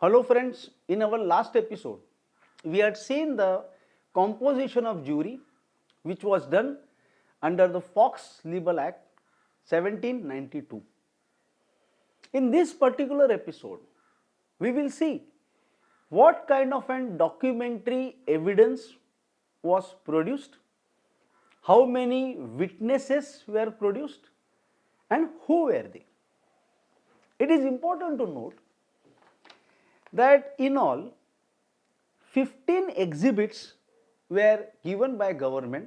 Hello friends, in our last episode, we had seen the composition of jury which was done under the Fox-Libel Act 1792. In this particular episode, we will see what kind of an documentary evidence was produced, how many witnesses were produced, and who were they. It is important to note that in all 15 exhibits were given by government,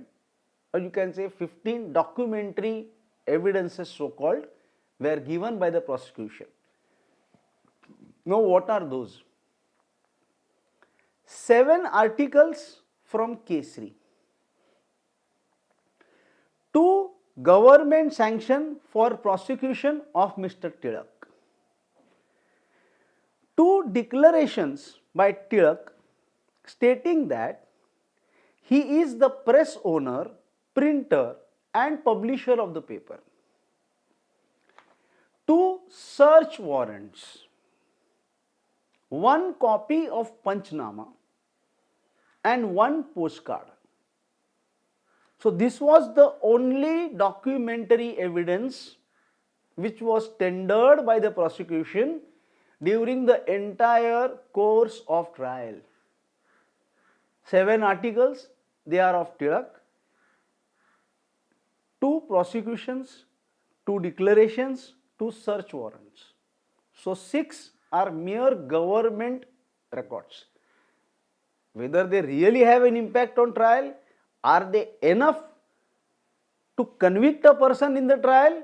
or you can say 15 documentary evidences so called were given by the prosecution. Now what are those? 7 articles from Kesari, 2 government sanction for prosecution of Mr. Tilak, 2 declarations by Tilak stating that he is the press owner, printer and publisher of the paper, 2 search warrants, 1 copy of Panchnama and 1 postcard. So this was the only documentary evidence which was tendered by the prosecution during the entire course of trial. 7 articles, they are of Tilak, 2 prosecutions, 2 declarations, 2 search warrants. So 6 are mere government records. Whether they really have an impact on trial, are they enough to convict a person in the trial?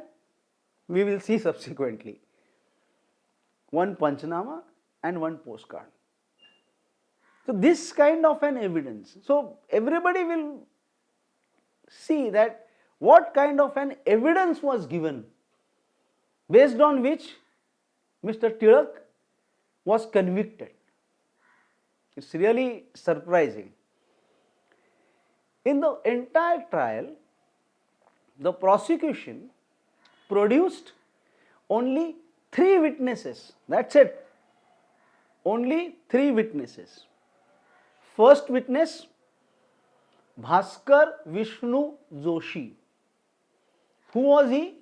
We will see subsequently. 1 Panchnama and 1 postcard. So this kind of an evidence. So everybody will see that what kind of an evidence was given based on which Mr. Tilak was convicted. It's really surprising. In the entire trial, the prosecution produced only 3 witnesses. That's it. Only 3 witnesses. First witness, Bhaskar Vishnu Joshi. Who was he?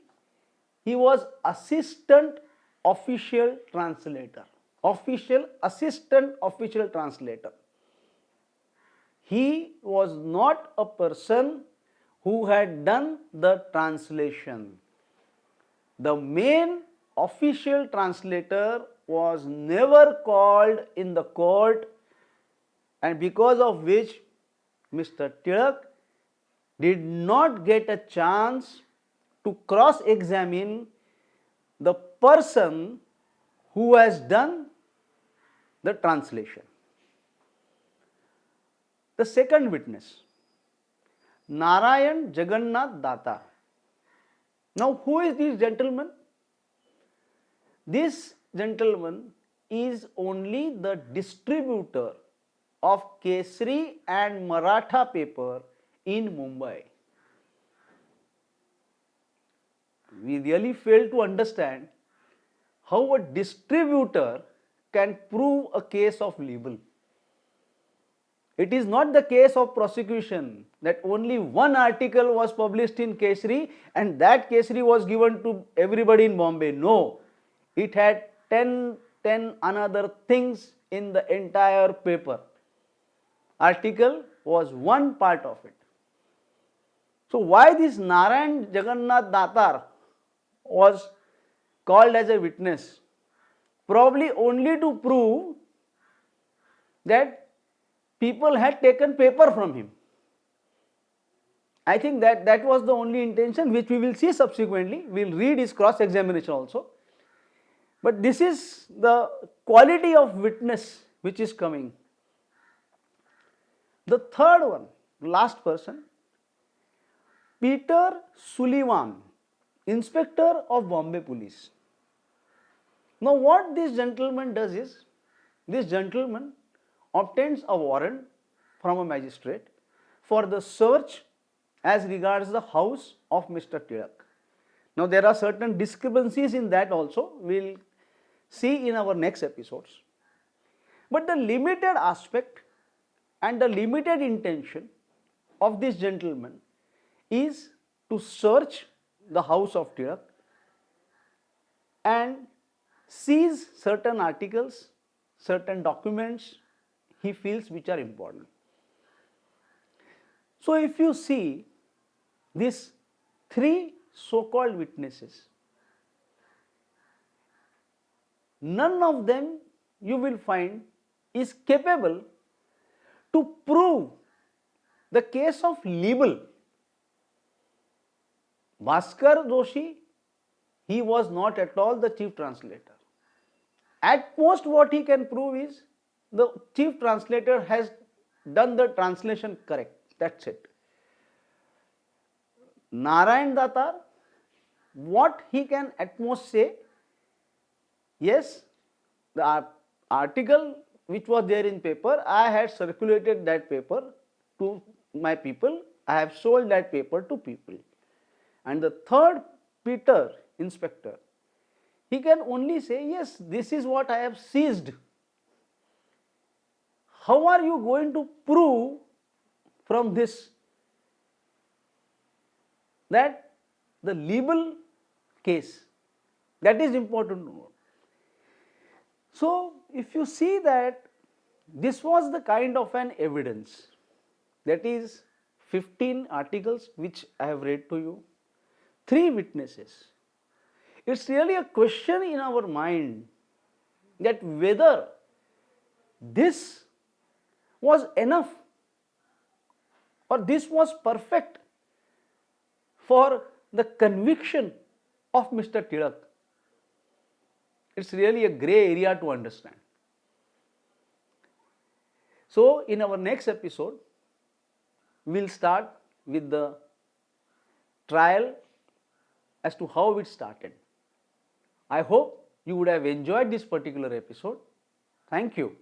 He was assistant official translator. Assistant official translator. He was not a person who had done the translation. The main official translator was never called in the court, and because of which Mr. Tilak did not get a chance to cross-examine the person who has done the translation. The second witness, Narayan Jagannath Datar. Now who is this gentleman? This gentleman is only the distributor of Kesari and Maratha paper in Mumbai. We really fail to understand how a distributor can prove a case of libel. It is not the case of prosecution that only 1 article was published in Kesari and that Kesari was given to everybody in Bombay. No, it had 10 another things in the entire paper. Article was one part of it. So why this Narayan Jagannath Datar was called as a witness? Probably only to prove that people had taken paper from him. I think that was the only intention, which we will see subsequently. We will read his cross-examination also. But this is the quality of witness which is coming. The third one, last person, Peter Sullivan, Inspector of Bombay Police. Now what this gentleman does is, this gentleman obtains a warrant from a magistrate for the search as regards the house of Mr. Tilak. Now there are certain discrepancies in that also, we will see in our next episodes. But the limited aspect and the limited intention of this gentleman is to search the house of Tilak and seize certain articles, certain documents he feels which are important. So if you see these three so-called witnesses, none of them you will find is capable to prove the case of libel. Bhaskar Joshi, he was not at all the chief translator. At most what he can prove is the chief translator has done the translation correct. That's it. Narayan Datar, what he can at most say, yes, the article which was there in paper, I had circulated that paper to my people, I have sold that paper to people. And the third Peter, inspector, he can only say, yes, this is what I have seized. How are you going to prove from this that the libel case? That is important to note. So, if you see that this was the kind of an evidence, that is 15 articles which I have read to you, 3 witnesses. It's really a question in our mind that whether this was enough or this was perfect for the conviction of Mr. Tilak. It's really a grey area to understand. So, in our next episode, we'll start with the trial as to how it started. I hope you would have enjoyed this particular episode. Thank you.